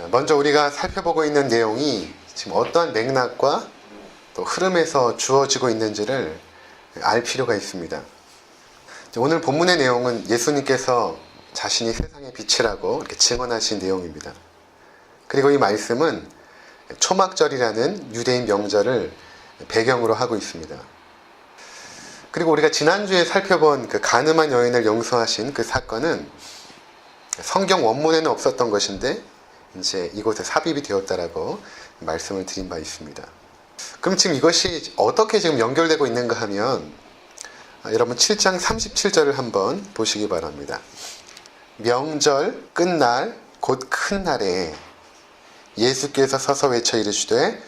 먼저 우리가 살펴보고 있는 내용이 지금 어떠한 맥락과 또 흐름에서 주어지고 있는지를 알 필요가 있습니다. 오늘 본문의 내용은 예수님께서 자신이 세상의 빛이라고 이렇게 증언하신 내용입니다. 그리고 이 말씀은 초막절이라는 유대인 명절을 배경으로 하고 있습니다. 그리고 우리가 지난주에 살펴본 그 간음한 여인을 용서하신 그 사건은 성경 원문에는 없었던 것인데 이제 이곳에 삽입이 되었다라고 말씀을 드린 바 있습니다. 그럼 지금 이것이 어떻게 지금 연결되고 있는가 하면 여러분 7장 37절을 한번 보시기 바랍니다. 명절 끝날 곧 큰 날에 예수께서 서서 외쳐 이르시되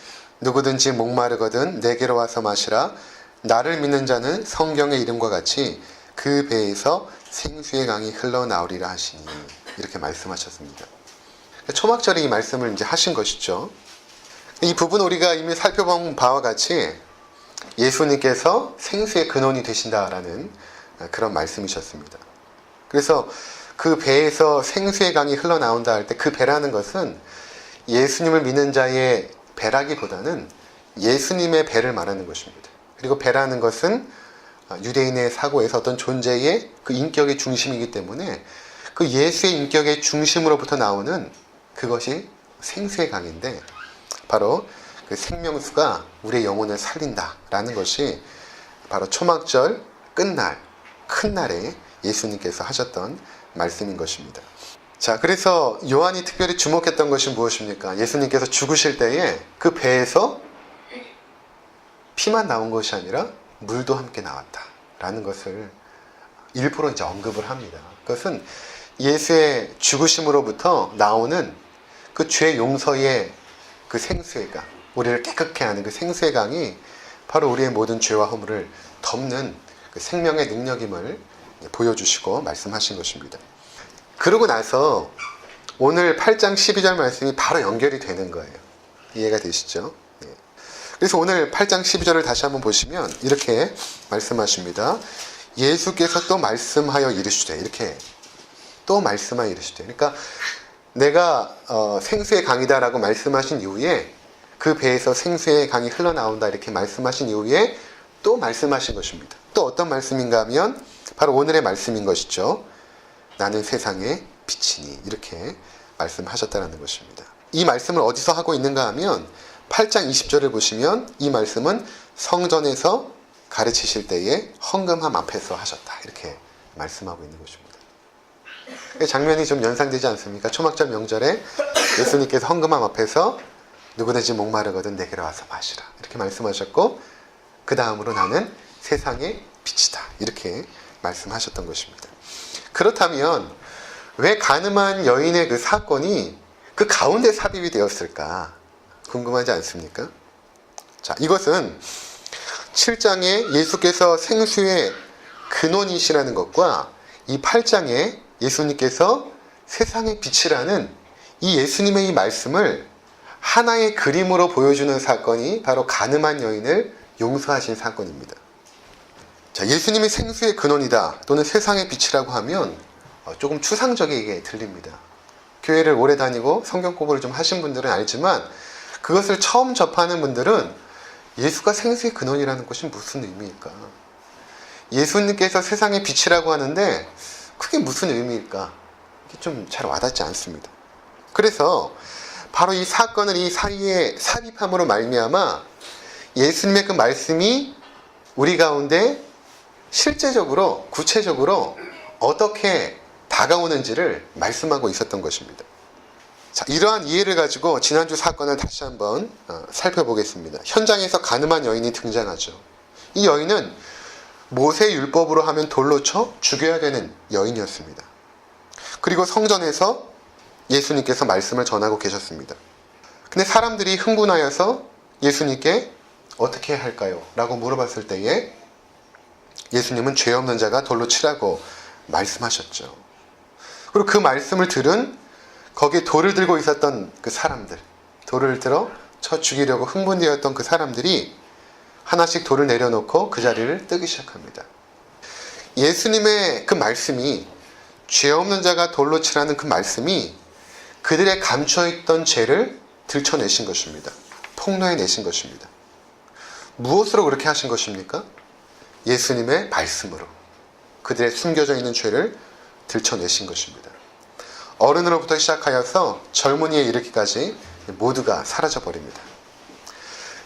누구든지 목마르거든 내게로 와서 마시라. 나를 믿는 자는 성경의 이름과 같이 그 배에서 생수의 강이 흘러나오리라 하시니, 이렇게 말씀하셨습니다. 초막절에 이 말씀을 이제 하신 것이죠. 이 부분 우리가 이미 살펴본 바와 같이 예수님께서 생수의 근원이 되신다라는 그런 말씀이셨습니다. 그래서 그 배에서 생수의 강이 흘러나온다 할 때 그 배라는 것은 예수님을 믿는 자의 배라기보다는 예수님의 배를 말하는 것입니다. 그리고 배라는 것은 유대인의 사고에서 어떤 존재의 그 인격의 중심이기 때문에 그 예수의 인격의 중심으로부터 나오는 그것이 생수의 강인데, 바로 그 생명수가 우리의 영혼을 살린다라는 것이 바로 초막절 끝날 큰 날에 예수님께서 하셨던 말씀인 것입니다. 자, 그래서 요한이 특별히 주목했던 것이 무엇입니까? 예수님께서 죽으실 때에 그 배에서 피만 나온 것이 아니라 물도 함께 나왔다라는 것을 일부러 이제 언급을 합니다. 그것은 예수의 죽으심으로부터 나오는 그 죄 용서의 그 생수의 강, 우리를 깨끗게 하는 그 생수의 강이 바로 우리의 모든 죄와 허물을 덮는 그 생명의 능력임을 보여주시고 말씀하신 것입니다. 그러고 나서 오늘 8장 12절 말씀이 바로 연결이 되는 거예요. 이해가 되시죠? 그래서 오늘 8장 12절을 다시 한번 보시면 이렇게 말씀하십니다. 예수께서 또 말씀하여 이르시되, 이렇게 또 말씀하여 이르시되, 그러니까 내가 생수의 강이다라고 말씀하신 이후에 그 배에서 생수의 강이 흘러나온다 이렇게 말씀하신 이후에 또 말씀하신 것입니다. 또 어떤 말씀인가 하면 바로 오늘의 말씀인 것이죠. 나는 세상의 빛이니, 이렇게 말씀하셨다는 것입니다. 이 말씀을 어디서 하고 있는가 하면 8장 20절을 보시면 이 말씀은 성전에서 가르치실 때에 헌금함 앞에서 하셨다, 이렇게 말씀하고 있는 것입니다. 장면이 좀 연상되지 않습니까? 초막절 명절에 예수님께서 헌금함 앞에서 누구든지 목마르거든 내게로 와서 마시라, 이렇게 말씀하셨고, 그 다음으로 나는 세상의 빛이다, 이렇게 말씀하셨던 것입니다. 그렇다면 왜 간음한 여인의 그 사건이 그 가운데 삽입이 되었을까 궁금하지 않습니까? 자, 이것은 7장에 예수께서 생수의 근원이시라는 것과 이 8장에 예수님께서 세상의 빛이라는 이 예수님의 이 말씀을 하나의 그림으로 보여주는 사건이 바로 간음한 여인을 용서하신 사건입니다. 자, 예수님이 생수의 근원이다 또는 세상의 빛이라고 하면 조금 추상적이게 들립니다. 교회를 오래 다니고 성경 공부를 좀 하신 분들은 알지만 그것을 처음 접하는 분들은 예수가 생수의 근원이라는 것이 무슨 의미일까? 예수님께서 세상의 빛이라고 하는데 그게 무슨 의미일까? 이게 좀 잘 와닿지 않습니다. 그래서 바로 이 사건을 이 사이에 삽입함으로 말미암아 예수님의 그 말씀이 우리 가운데 실제적으로 구체적으로 어떻게 다가오는지를 말씀하고 있었던 것입니다. 자, 이러한 이해를 가지고 지난주 사건을 다시 한번 살펴보겠습니다. 현장에서 간음한 여인이 등장하죠. 이 여인은 모세 율법으로 하면 돌로 쳐 죽여야 되는 여인이었습니다. 그리고 성전에서 예수님께서 말씀을 전하고 계셨습니다. 근데 사람들이 흥분하여서 예수님께 어떻게 해야 할까요? 라고 물어봤을 때에 예수님은 죄 없는 자가 돌로 치라고 말씀하셨죠. 그리고 그 말씀을 들은 거기에 돌을 들고 있었던 그 사람들, 돌을 들어 쳐 죽이려고 흥분되었던 그 사람들이 하나씩 돌을 내려놓고 그 자리를 뜨기 시작합니다. 예수님의 그 말씀이, 죄 없는 자가 돌로 치라는 그 말씀이 그들의 감춰있던 죄를 들춰내신 것입니다. 폭로해내신 것입니다. 무엇으로 그렇게 하신 것입니까? 예수님의 말씀으로 그들의 숨겨져 있는 죄를 들춰내신 것입니다. 어른으로부터 시작하여서 젊은이에 이르기까지 모두가 사라져버립니다.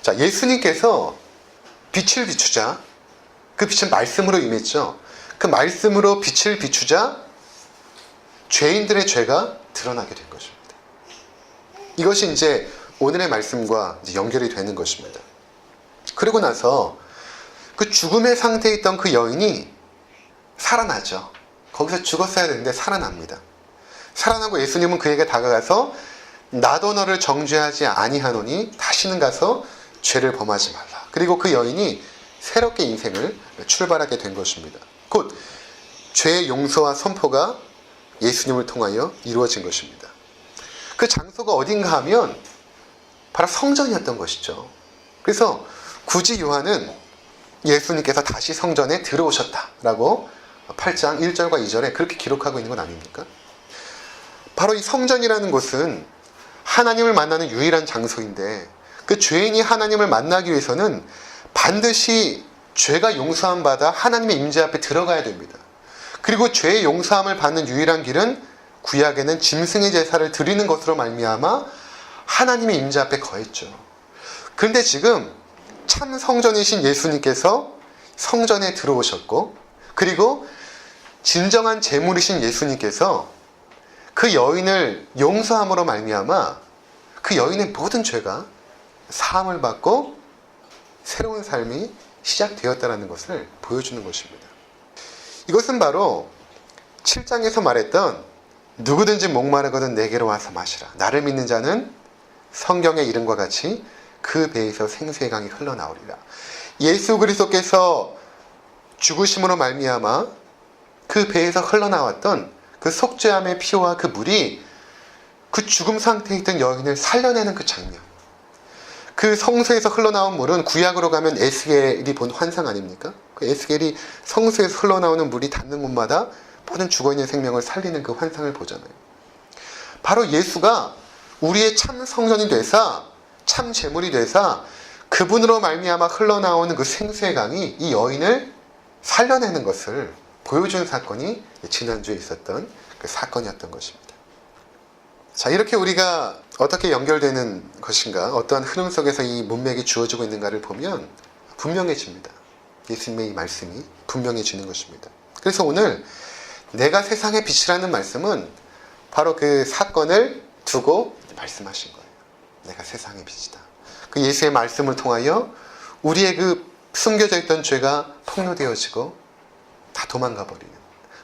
자, 예수님께서 빛을 비추자 그 빛은 말씀으로 임했죠. 그 말씀으로 빛을 비추자 죄인들의 죄가 드러나게 된 것입니다. 이것이 이제 오늘의 말씀과 이제 연결이 되는 것입니다. 그리고 나서 그 죽음의 상태에 있던 그 여인이 살아나죠. 거기서 죽었어야 되는데 살아납니다. 살아나고 예수님은 그에게 다가가서 나도 너를 정죄하지 아니하노니 다시는 가서 죄를 범하지 말라. 그리고 그 여인이 새롭게 인생을 출발하게 된 것입니다. 곧 죄의 용서와 선포가 예수님을 통하여 이루어진 것입니다. 그 장소가 어딘가 하면 바로 성전이었던 것이죠. 그래서 굳이 요한은 예수님께서 다시 성전에 들어오셨다라고 8장 1절과 2절에 그렇게 기록하고 있는 건 아닙니까? 바로 이 성전이라는 곳은 하나님을 만나는 유일한 장소인데 그 죄인이 하나님을 만나기 위해서는 반드시 죄가 용서함 받아 하나님의 임재 앞에 들어가야 됩니다. 그리고 죄의 용서함을 받는 유일한 길은 구약에는 짐승의 제사를 드리는 것으로 말미암아 하나님의 임재 앞에 거했죠. 그런데 지금 참 성전이신 예수님께서 성전에 들어오셨고 그리고 진정한 제물이신 예수님께서 그 여인을 용서함으로 말미암아 그 여인의 모든 죄가 사함을 받고 새로운 삶이 시작되었다는 것을 보여주는 것입니다. 이것은 바로 7장에서 말했던 누구든지 목마르거든 내게로 와서 마시라. 나를 믿는 자는 성경의 이름과 같이 그 배에서 생수의 강이 흘러나오리라. 예수 그리스도께서 죽으심으로 말미암아 그 배에서 흘러나왔던 그 속죄함의 피와 그 물이 그 죽음 상태에 있던 여인을 살려내는 그 장면. 그 성소에서 흘러나온 물은 구약으로 가면 에스겔이 본 환상 아닙니까? 그 에스겔이 성소에서 흘러나오는 물이 닿는 곳마다 모든 죽어있는 생명을 살리는 그 환상을 보잖아요. 바로 예수가 우리의 참 성전이 되사 참 제물이 되사 그분으로 말미암아 흘러나오는 그 생수의 강이 이 여인을 살려내는 것을 보여준 사건이 지난주에 있었던 그 사건이었던 것입니다. 자, 이렇게 우리가 어떻게 연결되는 것인가, 어떠한 흐름 속에서 이 문맥이 주어지고 있는가를 보면 분명해집니다. 예수님의 이 말씀이 분명해지는 것입니다. 그래서 오늘 내가 세상의 빛이라는 말씀은 바로 그 사건을 두고 말씀하신 거예요. 내가 세상의 빛이다. 그 예수의 말씀을 통하여 우리의 그 숨겨져 있던 죄가 폭로되어지고 다 도망가 버리는,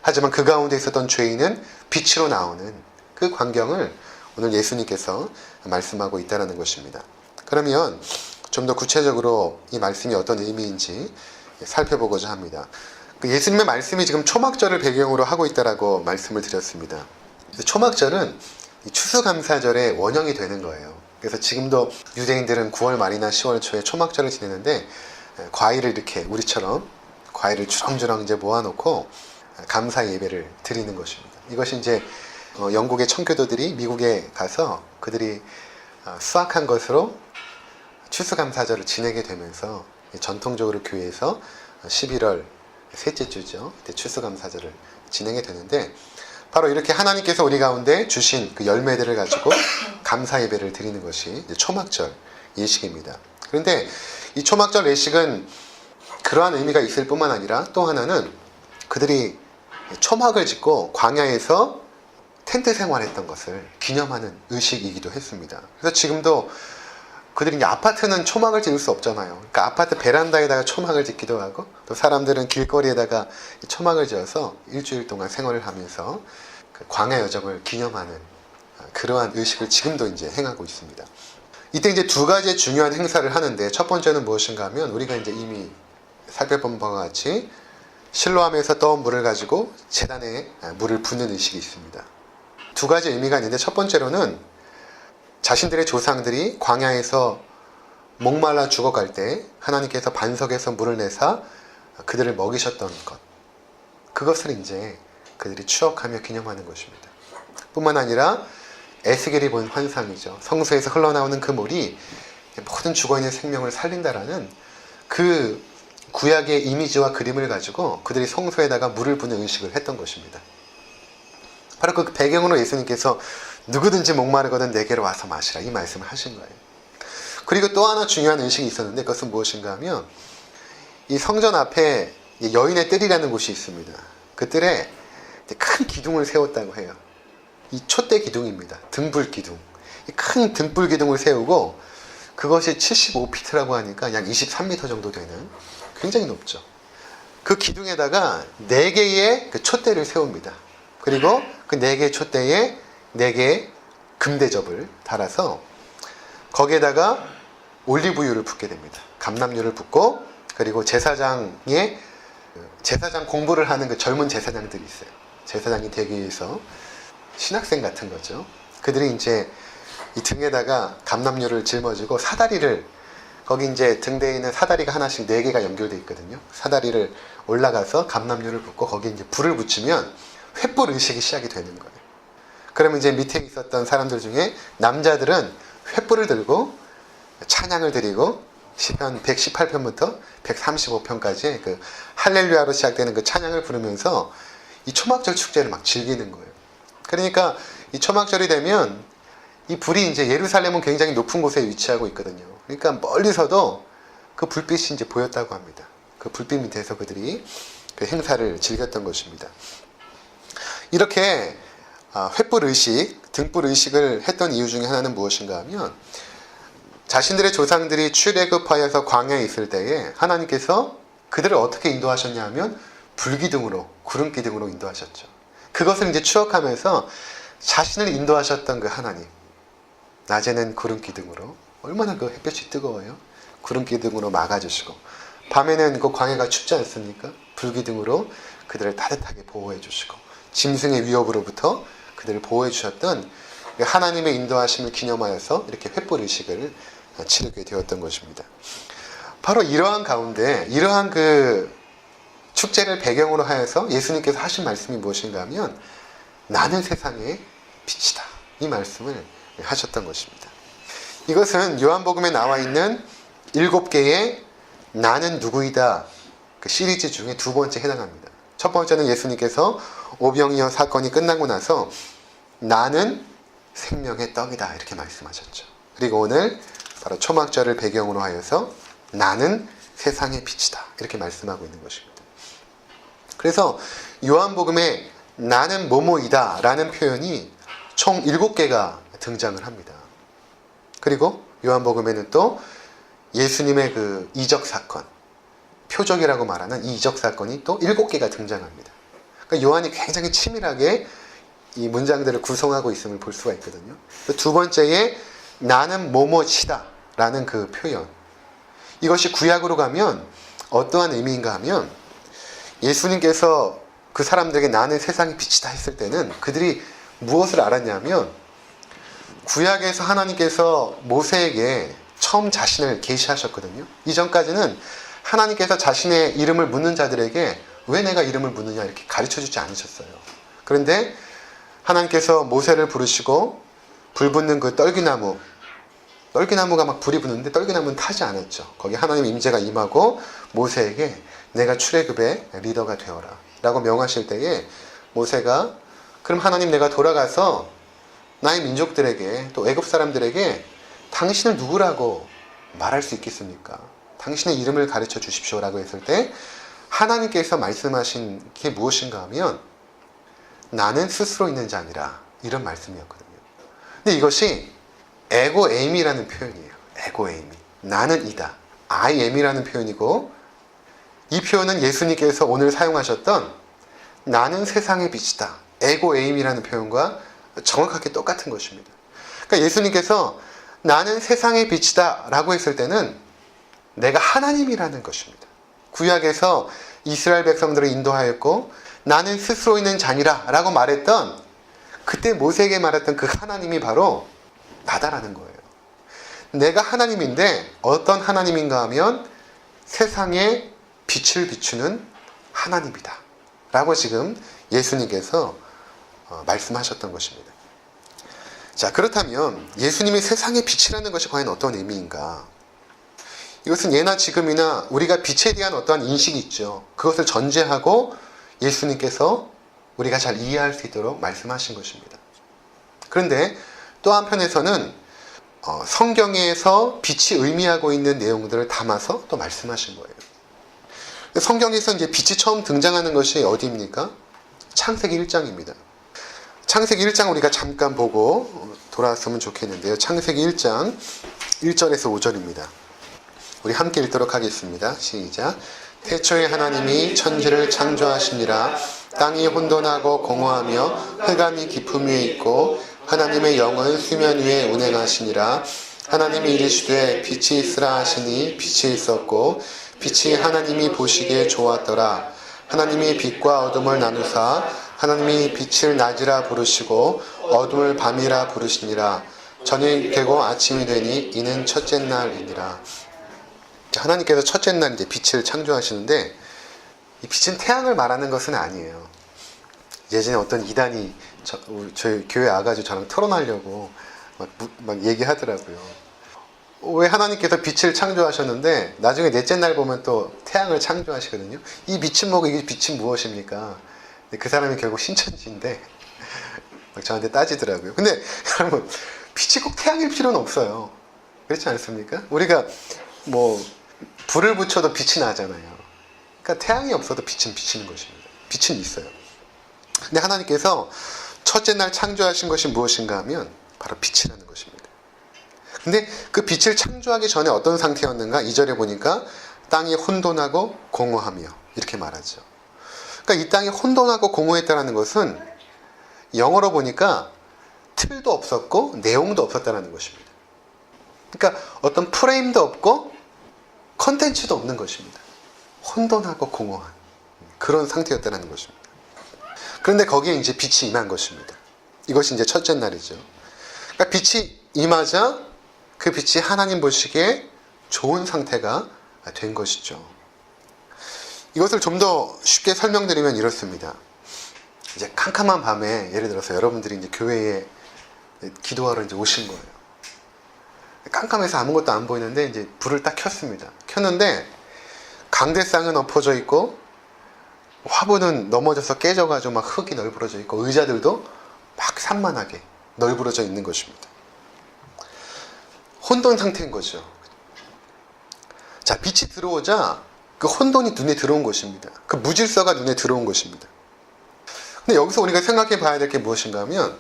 하지만 그 가운데 있었던 죄인은 빛으로 나오는 그 광경을 오늘 예수님께서 말씀하고 있다는 것입니다. 그러면 좀 더 구체적으로 이 말씀이 어떤 의미인지 살펴보고자 합니다. 그 예수님의 말씀이 지금 초막절을 배경으로 하고 있다라고 말씀을 드렸습니다. 초막절은 추수감사절의 원형이 되는 거예요. 그래서 지금도 유대인들은 9월 말이나 10월 초에 초막절을 지내는데 과일을 이렇게 우리처럼 과일을 주렁주렁 이제 모아놓고 감사 예배를 드리는 것입니다. 이것이 이제 영국의 청교도들이 미국에 가서 그들이 수확한 것으로 추수감사절을 지내게 되면서 전통적으로 교회에서 11월 셋째 주죠. 그때 추수감사절을 진행이 되는데 바로 이렇게 하나님께서 우리 가운데 주신 그 열매들을 가지고 감사 예배를 드리는 것이 초막절 예식입니다. 그런데 이 초막절 예식은 그러한 의미가 있을 뿐만 아니라 또 하나는 그들이 초막을 짓고 광야에서 텐트 생활했던 것을 기념하는 의식이기도 했습니다. 그래서 지금도 그들이 이제 아파트는 초막을 지을 수 없잖아요. 그러니까 아파트 베란다에다가 초막을 짓기도 하고 또 사람들은 길거리에다가 초막을 지어서 일주일 동안 생활을 하면서 그 광야 여정을 기념하는 그러한 의식을 지금도 이제 행하고 있습니다. 이때 이제 두 가지의 중요한 행사를 하는데 첫 번째는 무엇인가 하면 우리가 이제 이미 살펴본 바와 같이 실로암에서 떠온 물을 가지고 제단에 물을 붓는 의식이 있습니다. 두 가지 의미가 있는데 첫 번째로는 자신들의 조상들이 광야에서 목말라 죽어갈 때 하나님께서 반석에서 물을 내사 그들을 먹이셨던 것, 그것을 이제 그들이 추억하며 기념하는 것입니다. 뿐만 아니라 에스겔이 본 환상이죠. 성소에서 흘러나오는 그 물이 모든 죽어있는 생명을 살린다라는 그 구약의 이미지와 그림을 가지고 그들이 성소에다가 물을 붓는 의식을 했던 것입니다. 바로 그 배경으로 예수님께서 누구든지 목마르거든 내게로 와서 마시라 이 말씀을 하신 거예요. 그리고 또 하나 중요한 의식이 있었는데 그것은 무엇인가 하면 이 성전 앞에 여인의 뜰이라는 곳이 있습니다. 그 뜰에 큰 기둥을 세웠다고 해요. 이 촛대 기둥입니다. 등불 기둥. 큰 등불 기둥을 세우고 그것이 75피트라고 하니까 약 23m 정도 되는 굉장히 높죠. 그 기둥에다가 4개의 그 촛대를 세웁니다. 그리고 그 4개의 촛대에 4개의 금대접을 달아서 거기에다가 올리브유를 붓게 됩니다. 감람유를 붓고 그리고 제사장 공부를 하는 그 젊은 제사장들이 있어요. 제사장이 되기 위해서 신학생 같은 거죠. 그들이 이제 이 등에다가 감람유를 짊어지고 사다리를 거기 이제 등대에 있는 사다리가 하나씩 4개가 연결되어 있거든요. 사다리를 올라가서 감람유를 붓고 거기에 이제 불을 붙이면 횃불 의식이 시작이 되는 거예요. 그러면 이제 밑에 있었던 사람들 중에 남자들은 횃불을 들고 찬양을 드리고 시편 118편부터 135편까지 그 할렐루야로 시작되는 그 찬양을 부르면서 이 초막절 축제를 막 즐기는 거예요. 그러니까 이 초막절이 되면 이 불이 이제 예루살렘은 굉장히 높은 곳에 위치하고 있거든요. 그러니까 멀리서도 그 불빛이 이제 보였다고 합니다. 그 불빛 밑에서 그들이 그 행사를 즐겼던 것입니다. 이렇게 횃불 의식, 등불 의식을 했던 이유 중에 하나는 무엇인가 하면 자신들의 조상들이 출애굽하여서 광야에 있을 때에 하나님께서 그들을 어떻게 인도하셨냐 하면 불기둥으로, 구름기둥으로 인도하셨죠. 그것을 이제 추억하면서 자신을 인도하셨던 그 하나님, 낮에는 구름기둥으로, 얼마나 그 햇볕이 뜨거워요. 구름기둥으로 막아주시고 밤에는 그 광야가 춥지 않습니까? 불기둥으로 그들을 따뜻하게 보호해 주시고 짐승의 위협으로부터 그들을 보호해 주셨던 하나님의 인도하심을 기념하여서 이렇게 횃불 의식을 치르게 되었던 것입니다. 바로 이러한 가운데 이러한 그 축제를 배경으로 하여서 예수님께서 하신 말씀이 무엇인가 하면 나는 세상의 빛이다 이 말씀을 하셨던 것입니다. 이것은 요한복음에 나와 있는 7개의 나는 누구이다 그 시리즈 중에 두 번째 해당합니다. 첫 번째는 예수님께서 오병이어 사건이 끝나고 나서 나는 생명의 떡이다 이렇게 말씀하셨죠. 그리고 오늘 바로 초막절을 배경으로 하여서 나는 세상의 빛이다 이렇게 말씀하고 있는 것입니다. 그래서 요한복음에 나는 뭐뭐이다 라는 표현이 총 7개가 등장을 합니다. 그리고 요한복음에는 또 예수님의 그 이적 사건, 표적이라고 말하는 이 이적 사건이 또 7개가 등장합니다. 그러니까 요한이 굉장히 치밀하게 이 문장들을 구성하고 있음을 볼 수가 있거든요. 두 번째에 나는 뭐뭐시다 라는 그 표현, 이것이 구약으로 가면 어떠한 의미인가 하면 예수님께서 그 사람들에게 나는 세상의 빛이다 했을 때는 그들이 무엇을 알았냐면 구약에서 하나님께서 모세에게 처음 자신을 계시하셨거든요. 이전까지는 하나님께서 자신의 이름을 묻는 자들에게 왜 내가 이름을 묻느냐 이렇게 가르쳐주지 않으셨어요. 그런데 하나님께서 모세를 부르시고 불 붙는 그 떨기나무가 막 불이 붙는데 떨기나무는 타지 않았죠. 거기 하나님 임재가 임하고 모세에게 내가 출애굽의 리더가 되어라 라고 명하실 때에 모세가 그럼 하나님 내가 돌아가서 나의 민족들에게 또 애굽 사람들에게 당신을 누구라고 말할 수 있겠습니까? 당신의 이름을 가르쳐 주십시오 라고 했을 때 하나님께서 말씀하신 게 무엇인가 하면 나는 스스로 있는 자 아니라 이런 말씀이었거든요. 근데 이것이 에고 에임이라는 표현이에요. 에고 에임이. 나는 이다. I am이라는 표현이고 이 표현은 예수님께서 오늘 사용하셨던 나는 세상의 빛이다. 에고 에임이라는 표현과 정확하게 똑같은 것입니다. 그러니까 예수님께서 나는 세상의 빛이다 라고 했을 때는 내가 하나님이라는 것입니다. 구약에서 이스라엘 백성들을 인도하였고 나는 스스로 있는 자니라 라고 말했던 그때 모세에게 말했던 그 하나님이 바로 나다라는 거예요. 내가 하나님인데 어떤 하나님인가 하면 세상에 빛을 비추는 하나님이다 라고 지금 예수님께서 말씀하셨던 것입니다. 자, 그렇다면 예수님이 세상의 빛이라는 것이 과연 어떤 의미인가? 이것은 예나 지금이나 우리가 빛에 대한 어떠한 인식이 있죠. 그것을 전제하고 예수님께서 우리가 잘 이해할 수 있도록 말씀하신 것입니다. 그런데 또 한편에서는 성경에서 빛이 의미하고 있는 내용들을 담아서 또 말씀하신 거예요. 성경에서 이제 빛이 처음 등장하는 것이 어디입니까? 창세기 1장입니다. 창세기 1장 우리가 잠깐 보고 돌아왔으면 좋겠는데요. 창세기 1장 1절에서 5절입니다. 우리 함께 읽도록 하겠습니다. 시작. 태초에 하나님이 천지를 창조하시니라. 땅이 혼돈하고 공허하며 흑암이 깊음 위에 있고 하나님의 영은 수면 위에 운행하시니라. 하나님이 이르시되 빛이 있으라 하시니 빛이 있었고 빛이 하나님이 보시기에 좋았더라. 하나님이 빛과 어둠을 나누사 하나님이 빛을 낮이라 부르시고 어둠을 밤이라 부르시니라. 저녁이 되고 아침이 되니 이는 첫째 날이니라. 하나님께서 첫째 날 이제 빛을 창조하시는데 이 빛은 태양을 말하는 것은 아니에요. 예전에 어떤 이단이 저희 교회 와가지고 저랑 토론하려고 막 얘기하더라고요. 왜 하나님께서 빛을 창조하셨는데 나중에 넷째 날 보면 또 태양을 창조하시거든요. 이 빛은 뭐고 이 빛은 무엇입니까? 그 사람이 결국 신천지인데 막 저한테 따지더라고요. 근데 여러분, 빛이 꼭 태양일 필요는 없어요. 그렇지 않습니까? 우리가 뭐 불을 붙여도 빛이 나잖아요. 그러니까 태양이 없어도 빛은 비치는 것입니다. 빛은 있어요. 근데 하나님께서 첫째 날 창조하신 것이 무엇인가 하면 바로 빛이라는 것입니다. 근데 그 빛을 창조하기 전에 어떤 상태였는가? 2절에 보니까 땅이 혼돈하고 공허하며 이렇게 말하죠. 그러니까 이 땅이 혼돈하고 공허했다는 것은 영어로 보니까 틀도 없었고 내용도 없었다는 것입니다. 그러니까 어떤 프레임도 없고 컨텐츠도 없는 것입니다. 혼돈하고 공허한 그런 상태였다는 것입니다. 그런데 거기에 이제 빛이 임한 것입니다. 이것이 이제 첫째 날이죠. 그러니까 빛이 임하자 그 빛이 하나님 보시기에 좋은 상태가 된 것이죠. 이것을 좀 더 쉽게 설명드리면 이렇습니다. 이제 캄캄한 밤에 예를 들어서 여러분들이 이제 교회에 기도하러 이제 오신 거예요. 깜깜해서 아무것도 안 보이는데 이제 불을 딱 켰습니다. 켰는데 강대상은 엎어져 있고 화분은 넘어져서 깨져가지고 막 흙이 널브러져 있고 의자들도 막 산만하게 널브러져 있는 것입니다. 혼돈 상태인 거죠. 자, 빛이 들어오자 그 혼돈이 눈에 들어온 것입니다. 그 무질서가 눈에 들어온 것입니다. 근데 여기서 우리가 생각해 봐야 될 게 무엇인가 하면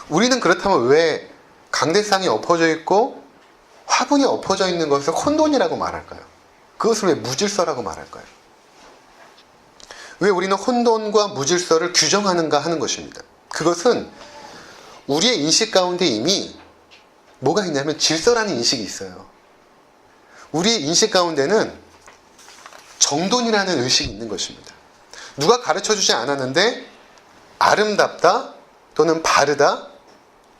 우리는 그렇다면 왜 강대상이 엎어져 있고 화분이 엎어져 있는 것을 혼돈이라고 말할까요? 그것을 왜 무질서라고 말할까요? 왜 우리는 혼돈과 무질서를 규정하는가 하는 것입니다. 그것은 우리의 인식 가운데 이미 뭐가 있냐면 질서라는 인식이 있어요. 우리의 인식 가운데는 정돈이라는 의식이 있는 것입니다. 누가 가르쳐주지 않았는데 아름답다 또는 바르다,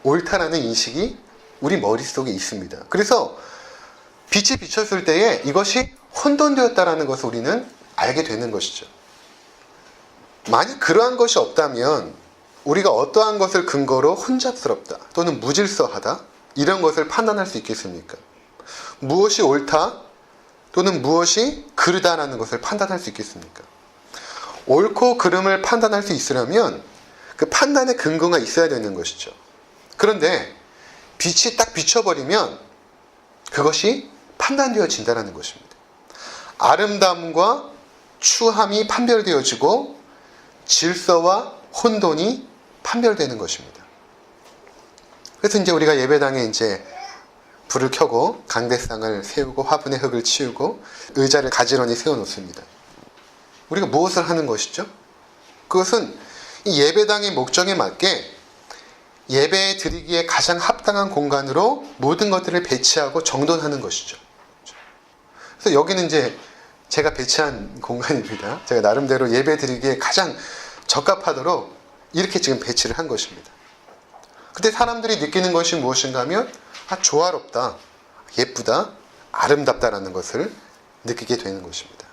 옳다라는 인식이 우리 머릿속에 있습니다. 그래서 빛이 비쳤을 때에 이것이 혼돈되었다라는 것을 우리는 알게 되는 것이죠. 만약 그러한 것이 없다면 우리가 어떠한 것을 근거로 혼잡스럽다 또는 무질서하다 이런 것을 판단할 수 있겠습니까? 무엇이 옳다 또는 무엇이 그르다라는 것을 판단할 수 있겠습니까? 옳고 그름을 판단할 수 있으려면 그 판단의 근거가 있어야 되는 것이죠. 그런데 빛이 딱 비춰버리면 그것이 판단되어진다는 것입니다. 아름다움과 추함이 판별되어지고 질서와 혼돈이 판별되는 것입니다. 그래서 이제 우리가 예배당에 이제 불을 켜고 강대상을 세우고 화분에 흙을 치우고 의자를 가지런히 세워놓습니다. 우리가 무엇을 하는 것이죠? 그것은 이 예배당의 목적에 맞게 예배 드리기에 가장 합당한 공간으로 모든 것들을 배치하고 정돈하는 것이죠. 그래서 여기는 이제 제가 배치한 공간입니다. 제가 나름대로 예배 드리기에 가장 적합하도록 이렇게 지금 배치를 한 것입니다. 그때 사람들이 느끼는 것이 무엇인가 하면 조화롭다, 예쁘다, 아름답다라는 것을 느끼게 되는 것입니다.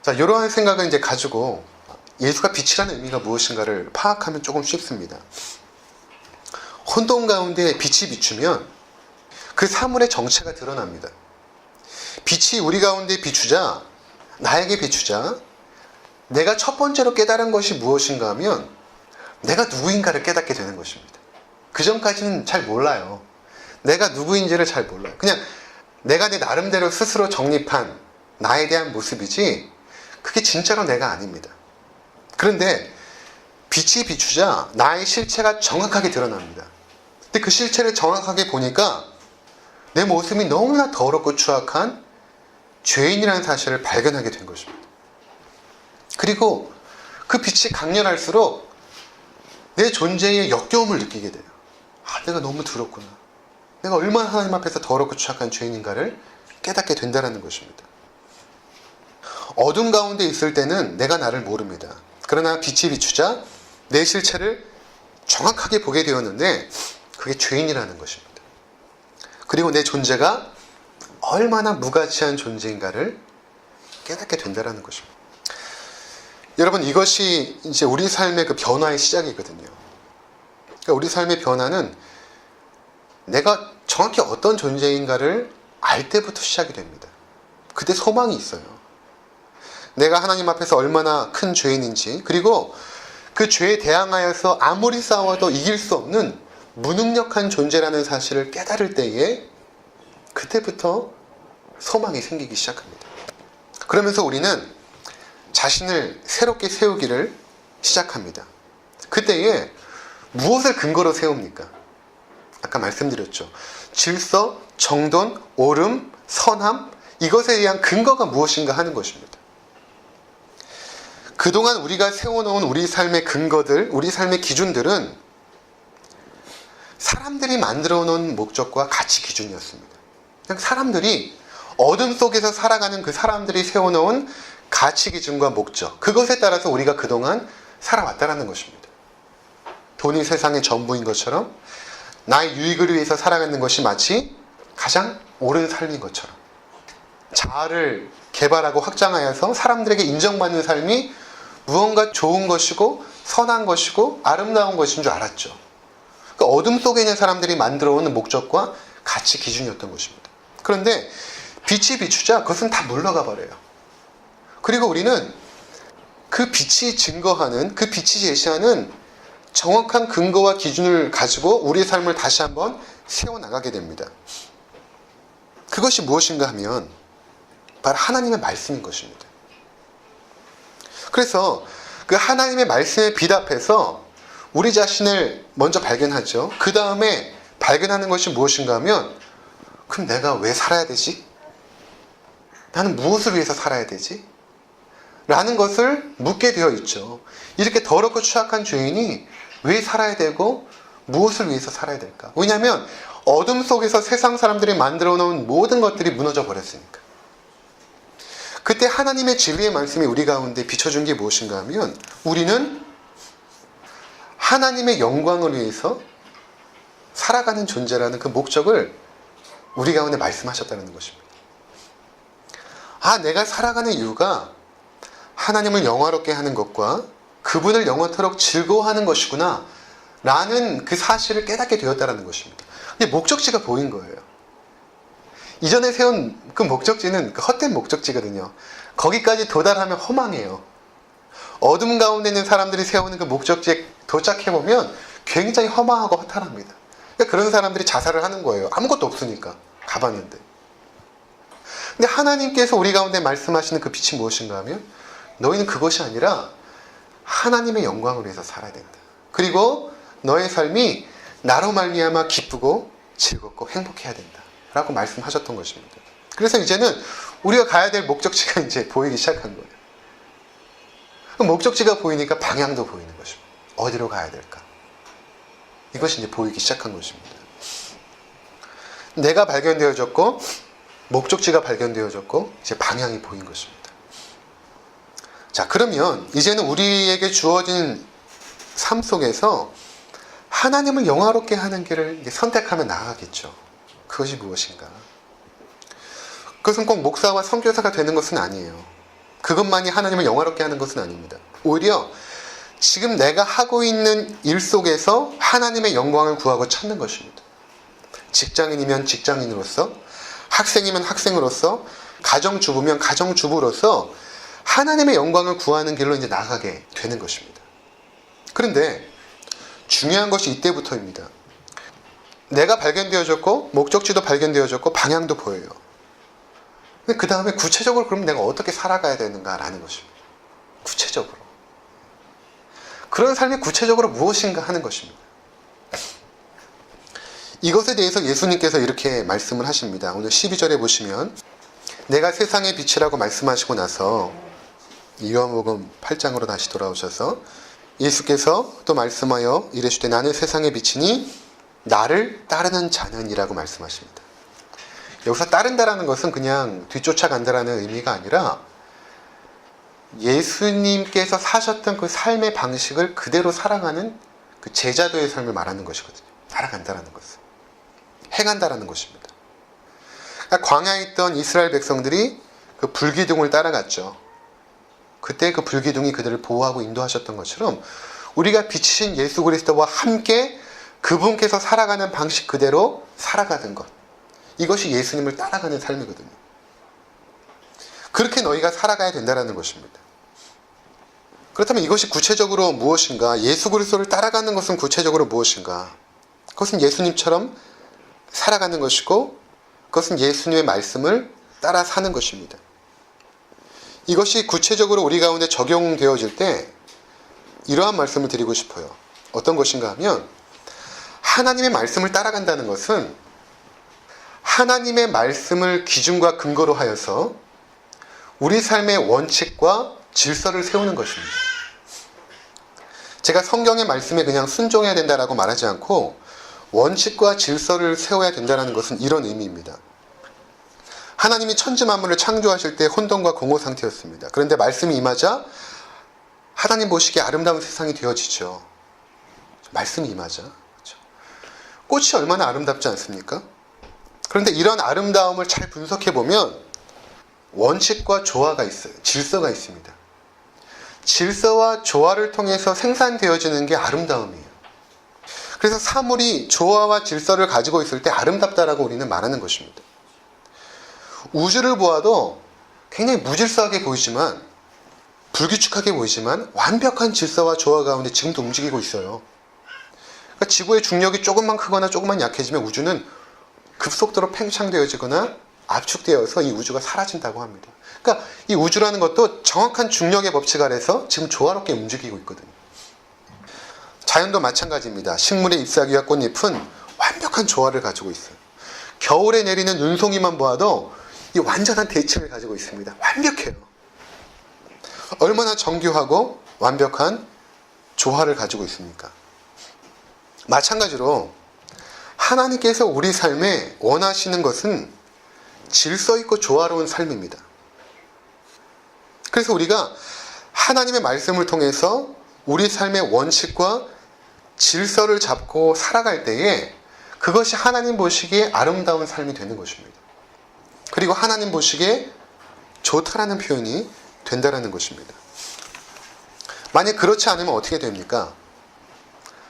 자, 이러한 생각을 이제 가지고 예수가 빛이라는 의미가 무엇인가를 파악하면 조금 쉽습니다. 혼돈 가운데 빛이 비추면 그 사물의 정체가 드러납니다. 빛이 우리 가운데 비추자, 나에게 비추자, 내가 첫 번째로 깨달은 것이 무엇인가 하면 내가 누구인가를 깨닫게 되는 것입니다. 그 전까지는 잘 몰라요. 내가 누구인지를 잘 몰라요. 그냥 내가 내 나름대로 스스로 정립한 나에 대한 모습이지 그게 진짜로 내가 아닙니다. 그런데 빛이 비추자 나의 실체가 정확하게 드러납니다. 근데 그 실체를 정확하게 보니까 내 모습이 너무나 더럽고 추악한 죄인이라는 사실을 발견하게 된 것입니다. 그리고 그 빛이 강렬할수록 내 존재의 역겨움을 느끼게 돼요. 내가 너무 더럽구나. 내가 얼마나 하나님 앞에서 더럽고 추악한 죄인인가를 깨닫게 된다는 것입니다. 어둠 가운데 있을 때는 내가 나를 모릅니다. 그러나 빛이 비추자 내 실체를 정확하게 보게 되었는데 그게 죄인이라는 것입니다. 그리고 내 존재가 얼마나 무가치한 존재인가를 깨닫게 된다는 것입니다. 여러분, 이것이 이제 우리 삶의 그 변화의 시작이거든요. 그러니까 우리 삶의 변화는 내가 정확히 어떤 존재인가를 알 때부터 시작이 됩니다. 그때 소망이 있어요. 내가 하나님 앞에서 얼마나 큰 죄인인지, 그리고 그 죄에 대항하여서 아무리 싸워도 이길 수 없는 무능력한 존재라는 사실을 깨달을 때에 그때부터 소망이 생기기 시작합니다. 그러면서 우리는 자신을 새롭게 세우기를 시작합니다. 그때에 무엇을 근거로 세웁니까? 아까 말씀드렸죠. 질서, 정돈, 옳음, 선함, 이것에 대한 근거가 무엇인가 하는 것입니다. 그동안 우리가 세워놓은 우리 삶의 근거들, 우리 삶의 기준들은 사람들이 만들어 놓은 목적과 가치 기준이었습니다. 그냥 사람들이 어둠 속에서 살아가는 그 사람들이 세워놓은 가치 기준과 목적, 그것에 따라서 우리가 그동안 살아왔다는 것입니다. 돈이 세상의 전부인 것처럼 나의 유익을 위해서 살아가는 것이 마치 가장 옳은 삶인 것처럼 자아를 개발하고 확장하여서 사람들에게 인정받는 삶이 무언가 좋은 것이고 선한 것이고 아름다운 것인 줄 알았죠. 그 어둠 속에 있는 사람들이 만들어오는 목적과 가치 기준이었던 것입니다. 그런데 빛이 비추자 그것은 다 물러가 버려요. 그리고 우리는 그 빛이 증거하는, 그 빛이 제시하는 정확한 근거와 기준을 가지고 우리의 삶을 다시 한번 세워나가게 됩니다. 그것이 무엇인가 하면 바로 하나님의 말씀인 것입니다. 그래서 그 하나님의 말씀에 빛 앞에서 우리 자신을 먼저 발견하죠. 그 다음에 발견하는 것이 무엇인가 하면 그럼 내가 왜 살아야 되지? 나는 무엇을 위해서 살아야 되지? 라는 것을 묻게 되어 있죠. 이렇게 더럽고 추악한 죄인이 왜 살아야 되고 무엇을 위해서 살아야 될까? 왜냐하면 어둠 속에서 세상 사람들이 만들어 놓은 모든 것들이 무너져 버렸으니까. 그때 하나님의 진리의 말씀이 우리 가운데 비춰준 게 무엇인가 하면 우리는 하나님의 영광을 위해서 살아가는 존재라는 그 목적을 우리 가운데 말씀하셨다는 것입니다. 내가 살아가는 이유가 하나님을 영화롭게 하는 것과 그분을 영원토록 즐거워하는 것이구나 라는 그 사실을 깨닫게 되었다는 것입니다. 근데 목적지가 보인 거예요. 이전에 세운 그 목적지는 그 헛된 목적지거든요. 거기까지 도달하면 허망해요. 어둠 가운데 있는 사람들이 세우는 그 목적지에 도착해보면 굉장히 허망하고 허탈합니다. 그러니까 그런 사람들이 자살을 하는 거예요. 아무것도 없으니까. 가봤는데. 근데 하나님께서 우리 가운데 말씀하시는 그 빛이 무엇인가 하면 너희는 그것이 아니라 하나님의 영광을 위해서 살아야 된다. 그리고 너의 삶이 나로 말미암아 기쁘고 즐겁고 행복해야 된다. 라고 말씀하셨던 것입니다. 그래서 이제는 우리가 가야 될 목적지가 이제 보이기 시작한 거예요. 그 목적지가 보이니까 방향도 보이는 것입니다. 어디로 가야 될까? 이것이 이제 보이기 시작한 것입니다. 내가 발견되어졌고 목적지가 발견되어졌고 이제 방향이 보인 것입니다. 자, 그러면 이제는 우리에게 주어진 삶 속에서 하나님을 영화롭게 하는 길을 이제 선택하며 나아가겠죠. 그것이 무엇인가? 그것은 꼭 목사와 선교사가 되는 것은 아니에요. 그것만이 하나님을 영화롭게 하는 것은 아닙니다. 오히려 지금 내가 하고 있는 일 속에서 하나님의 영광을 구하고 찾는 것입니다. 직장인이면 직장인으로서, 학생이면 학생으로서, 가정주부면 가정주부로서 하나님의 영광을 구하는 길로 이제 나가게 되는 것입니다. 그런데 중요한 것이 이때부터입니다. 내가 발견되어졌고 목적지도 발견되어졌고 방향도 보여요. 근데 그 다음에 구체적으로 그럼 내가 어떻게 살아가야 되는가라는 것입니다. 구체적으로. 그런 삶이 구체적으로 무엇인가 하는 것입니다. 이것에 대해서 예수님께서 이렇게 말씀을 하십니다. 오늘 12절에 보시면 내가 세상의 빛이라고 말씀하시고 나서 요한복음 8장으로 다시 돌아오셔서 예수께서 또 말씀하여 이르시되 나는 세상의 빛이니 나를 따르는 자는 이라고 말씀하십니다. 여기서 따른다라는 것은 그냥 뒤쫓아간다라는 의미가 아니라 예수님께서 사셨던 그 삶의 방식을 그대로 살아가는 그 제자도의 삶을 말하는 것이거든요. 살아간다라는 것은. 행한다라는 것입니다. 그러니까 광야에 있던 이스라엘 백성들이 그 불기둥을 따라갔죠. 그때 그 불기둥이 그들을 보호하고 인도하셨던 것처럼 우리가 비치신 예수 그리스도와 함께 그분께서 살아가는 방식 그대로 살아가는 것. 이것이 예수님을 따라가는 삶이거든요. 그렇게 너희가 살아가야 된다는 것입니다. 그렇다면 이것이 구체적으로 무엇인가? 예수 그리스도를 따라가는 것은 구체적으로 무엇인가? 그것은 예수님처럼 살아가는 것이고 그것은 예수님의 말씀을 따라 사는 것입니다. 이것이 구체적으로 우리 가운데 적용되어질 때 이러한 말씀을 드리고 싶어요. 어떤 것인가 하면 하나님의 말씀을 따라간다는 것은 하나님의 말씀을 기준과 근거로 하여서 우리 삶의 원칙과 질서를 세우는 것입니다. 제가 성경의 말씀에 그냥 순종해야 된다라고 말하지 않고 원칙과 질서를 세워야 된다는 것은 이런 의미입니다. 하나님이 천지 만물을 창조하실 때 혼돈과 공허 상태였습니다. 그런데 말씀이 임하자 하나님 보시기에 아름다운 세상이 되어지죠. 말씀이 임하자. 그렇죠? 꽃이 얼마나 아름답지 않습니까? 그런데 이런 아름다움을 잘 분석해 보면 원칙과 조화가 있어요. 질서가 있습니다. 질서와 조화를 통해서 생산되어지는 게 아름다움이에요. 그래서 사물이 조화와 질서를 가지고 있을 때 아름답다라고 우리는 말하는 것입니다. 우주를 보아도 굉장히 무질서하게 보이지만 불규칙하게 보이지만 완벽한 질서와 조화 가운데 지금도 움직이고 있어요. 그러니까 지구의 중력이 조금만 크거나 조금만 약해지면 우주는 급속도로 팽창되어지거나 압축되어서 이 우주가 사라진다고 합니다. 그러니까 이 우주라는 것도 정확한 중력의 법칙 아래서 지금 조화롭게 움직이고 있거든요. 자연도 마찬가지입니다. 식물의 잎사귀와 꽃잎은 완벽한 조화를 가지고 있어요. 겨울에 내리는 눈송이만 보아도 이 완전한 대칭을 가지고 있습니다. 완벽해요. 얼마나 정교하고 완벽한 조화를 가지고 있습니까? 마찬가지로 하나님께서 우리 삶에 원하시는 것은 질서 있고 조화로운 삶입니다. 그래서 우리가 하나님의 말씀을 통해서 우리 삶의 원칙과 질서를 잡고 살아갈 때에 그것이 하나님 보시기에 아름다운 삶이 되는 것입니다. 그리고 하나님 보시기에 좋다라는 표현이 된다라는 것입니다. 만약 그렇지 않으면 어떻게 됩니까?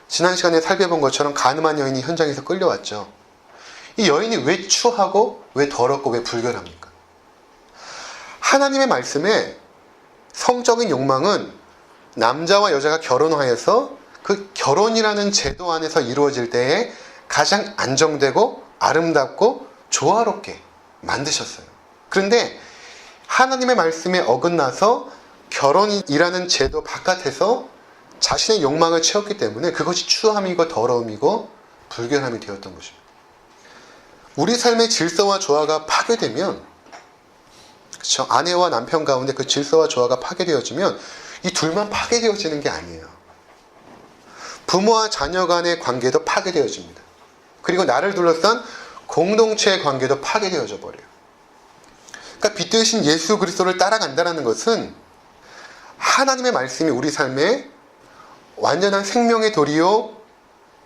지난 시간에 살펴본 것처럼 가늠한 여인이 현장에서 끌려왔죠. 이 여인이 왜 추하고 왜 더럽고 왜 불결합니까? 하나님의 말씀에 성적인 욕망은 남자와 여자가 결혼하여서 그 결혼이라는 제도 안에서 이루어질 때에 가장 안정되고 아름답고 조화롭게 만드셨어요. 그런데 하나님의 말씀에 어긋나서 결혼이라는 제도 바깥에서 자신의 욕망을 채웠기 때문에 그것이 추함이고 더러움이고 불결함이 되었던 것입니다. 우리 삶의 질서와 조화가 파괴되면, 그렇죠? 아내와 남편 가운데 그 질서와 조화가 파괴되어지면 이 둘만 파괴되어지는 게 아니에요. 부모와 자녀 간의 관계도 파괴되어집니다. 그리고 나를 둘러싼 공동체의 관계도 파괴되어져 버려요. 그러니까 빛 대신 예수 그리스도를 따라간다는 것은 하나님의 말씀이 우리 삶에 완전한 생명의 도리요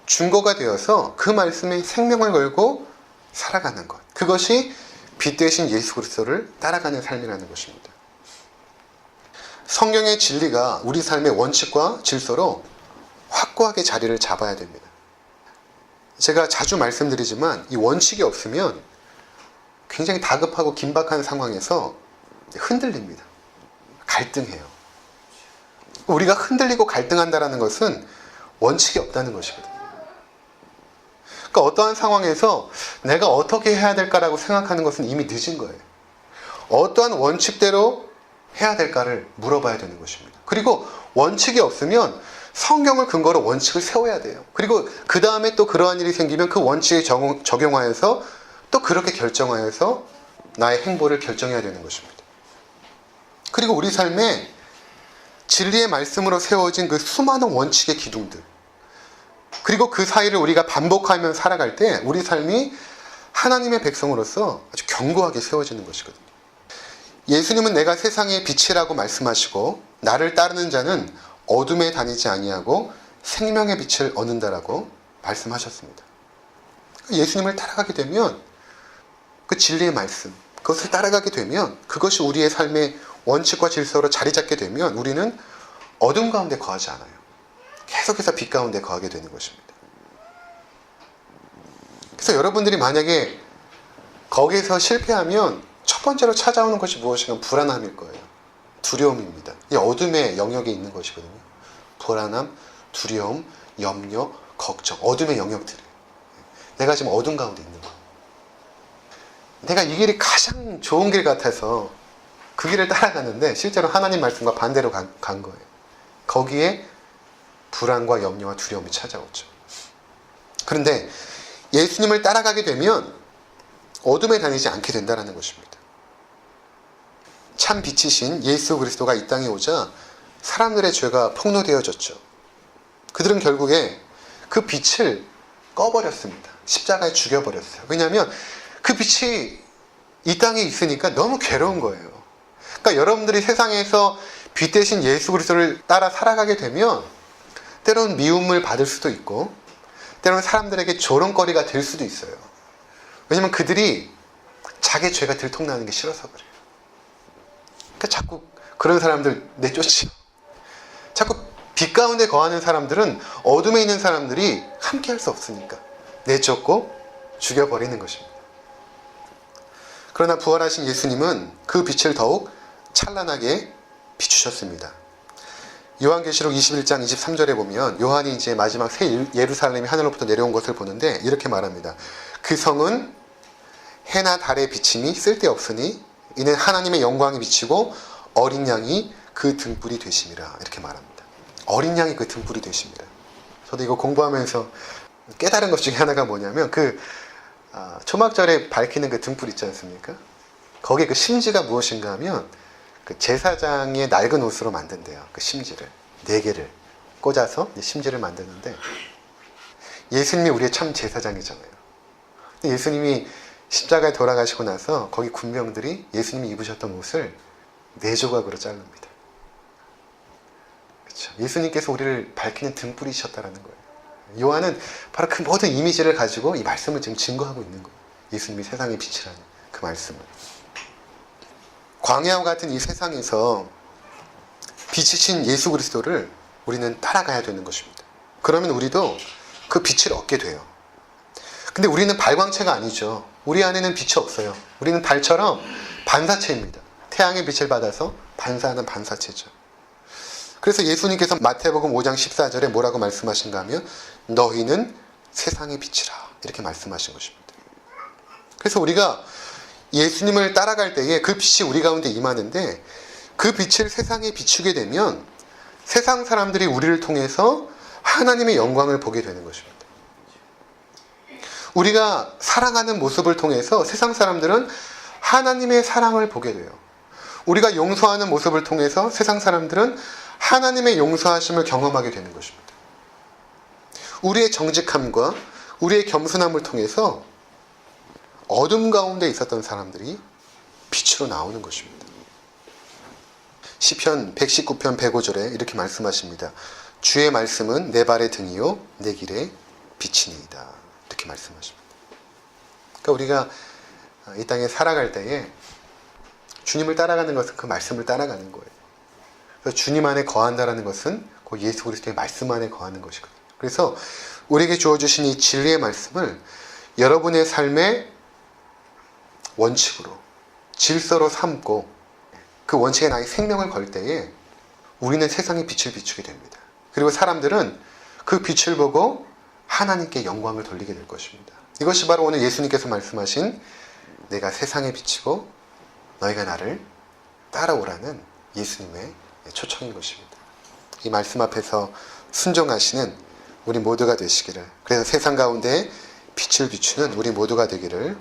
증거가 되어서 그 말씀에 생명을 걸고 살아가는 것. 그것이 빛 대신 예수 그리스도를 따라가는 삶이라는 것입니다. 성경의 진리가 우리 삶의 원칙과 질서로 확고하게 자리를 잡아야 됩니다. 제가 자주 말씀드리지만 이 원칙이 없으면 굉장히 다급하고 긴박한 상황에서 흔들립니다. 갈등해요. 우리가 흔들리고 갈등한다는 것은 원칙이 없다는 것이거든요. 그러니까 어떠한 상황에서 내가 어떻게 해야 될까라고 생각하는 것은 이미 늦은 거예요. 어떠한 원칙대로 해야 될까를 물어봐야 되는 것입니다. 그리고 원칙이 없으면 성경을 근거로 원칙을 세워야 돼요. 그리고 그 다음에 또 그러한 일이 생기면 그 원칙에 적용하여서 또 그렇게 결정하여서 나의 행보를 결정해야 되는 것입니다. 그리고 우리 삶에 진리의 말씀으로 세워진 그 수많은 원칙의 기둥들, 그리고 그 사이를 우리가 반복하며 살아갈 때 우리 삶이 하나님의 백성으로서 아주 견고하게 세워지는 것이거든요. 예수님은 내가 세상의 빛이라고 말씀하시고 나를 따르는 자는 어둠에 다니지 아니하고 생명의 빛을 얻는다라고 말씀하셨습니다. 예수님을 따라가게 되면 그 진리의 말씀, 그것을 따라가게 되면 그것이 우리의 삶의 원칙과 질서로 자리 잡게 되면 우리는 어둠 가운데 거하지 않아요. 계속해서 빛 가운데 거하게 되는 것입니다. 그래서 여러분들이 만약에 거기에서 실패하면 첫 번째로 찾아오는 것이 무엇인가 불안함일 거예요. 두려움입니다. 이 어둠의 영역에 있는 것이거든요. 불안함, 두려움, 염려, 걱정, 어둠의 영역들이. 내가 지금 어둠 가운데 있는 거예요. 내가 이 길이 가장 좋은 길 같아서 그 길을 따라가는데 실제로 하나님 말씀과 반대로 간 거예요. 거기에 불안과 염려와 두려움이 찾아오죠. 그런데 예수님을 따라가게 되면 어둠에 다니지 않게 된다는 것입니다. 참 빛이신 예수 그리스도가 이 땅에 오자 사람들의 죄가 폭로되어졌죠. 그들은 결국에 그 빛을 꺼버렸습니다. 십자가에 죽여버렸어요. 왜냐하면 그 빛이 이 땅에 있으니까 너무 괴로운 거예요. 그러니까 여러분들이 세상에서 빛 대신 예수 그리스도를 따라 살아가게 되면 때로는 미움을 받을 수도 있고 때로는 사람들에게 조롱거리가 될 수도 있어요. 왜냐하면 그들이 자기 죄가 들통나는 게 싫어서 그래요. 그러니까 자꾸 그런 사람들 내쫓죠. 자꾸 빛 가운데 거하는 사람들은 어둠에 있는 사람들이 함께 할 수 없으니까 내쫓고 죽여버리는 것입니다. 그러나 부활하신 예수님은 그 빛을 더욱 찬란하게 비추셨습니다. 요한계시록 21장 23절에 보면 요한이 이제 마지막 새 예루살렘이 하늘로부터 내려온 것을 보는데 이렇게 말합니다. 그 성은 해나 달의 비침이 쓸데없으니 이는 하나님의 영광이 비치고 어린 양이 그 등불이 되심이라 이렇게 말합니다. 어린 양이 그 등불이 되십니다. 저도 이거 공부하면서 깨달은 것 중에 하나가 뭐냐면 초막절에 밝히는 그 등불 있지 않습니까? 거기에 그 심지가 무엇인가 하면 그 제사장의 낡은 옷으로 만든대요. 그 심지를 4개를 꽂아서 심지를 만드는데 예수님이 우리의 참 제사장이잖아요. 근데 예수님이 십자가에 돌아가시고 나서 거기 군병들이 예수님이 입으셨던 옷을 4조각으로 자릅니다. 그렇죠? 예수님께서 우리를 밝히는 등불이셨다라는 거예요. 요한은 바로 그 모든 이미지를 가지고 이 말씀을 지금 증거하고 있는 거예요. 예수님이 세상의 빛이라는 그 말씀을. 광야와 같은 이 세상에서 빛이신 예수 그리스도를 우리는 따라가야 되는 것입니다. 그러면 우리도 그 빛을 얻게 돼요. 근데 우리는 발광체가 아니죠. 우리 안에는 빛이 없어요. 우리는 달처럼 반사체입니다. 태양의 빛을 받아서 반사하는 반사체죠. 그래서 예수님께서 마태복음 5장 14절에 뭐라고 말씀하신가 하면 너희는 세상의 빛이라 이렇게 말씀하신 것입니다. 그래서 우리가 예수님을 따라갈 때에 그 빛이 우리 가운데 임하는데 그 빛을 세상에 비추게 되면 세상 사람들이 우리를 통해서 하나님의 영광을 보게 되는 것입니다. 우리가 사랑하는 모습을 통해서 세상 사람들은 하나님의 사랑을 보게 돼요. 우리가 용서하는 모습을 통해서 세상 사람들은 하나님의 용서하심을 경험하게 되는 것입니다. 우리의 정직함과 우리의 겸손함을 통해서 어둠 가운데 있었던 사람들이 빛으로 나오는 것입니다. 시편 119편 105절에 이렇게 말씀하십니다. 주의 말씀은 내 발의 등이요 내 길의 빛이니이다. 이렇게 말씀하십니다. 그러니까 우리가 이 땅에 살아갈 때에 주님을 따라가는 것은 그 말씀을 따라가는 거예요. 그래서 주님 안에 거한다라는 것은 그 예수 그리스도의 말씀 안에 거하는 것이거든요. 그래서 우리에게 주어주신 이 진리의 말씀을 여러분의 삶의 원칙으로, 질서로 삼고 그 원칙에 나의 생명을 걸 때에 우리는 세상에 빛을 비추게 됩니다. 그리고 사람들은 그 빛을 보고 하나님께 영광을 돌리게 될 것입니다. 이것이 바로 오늘 예수님께서 말씀하신 내가 세상에 비치고 너희가 나를 따라오라는 예수님의 초청인 것입니다. 이 말씀 앞에서 순종하시는 우리 모두가 되시기를, 그래서 세상 가운데 빛을 비추는 우리 모두가 되기를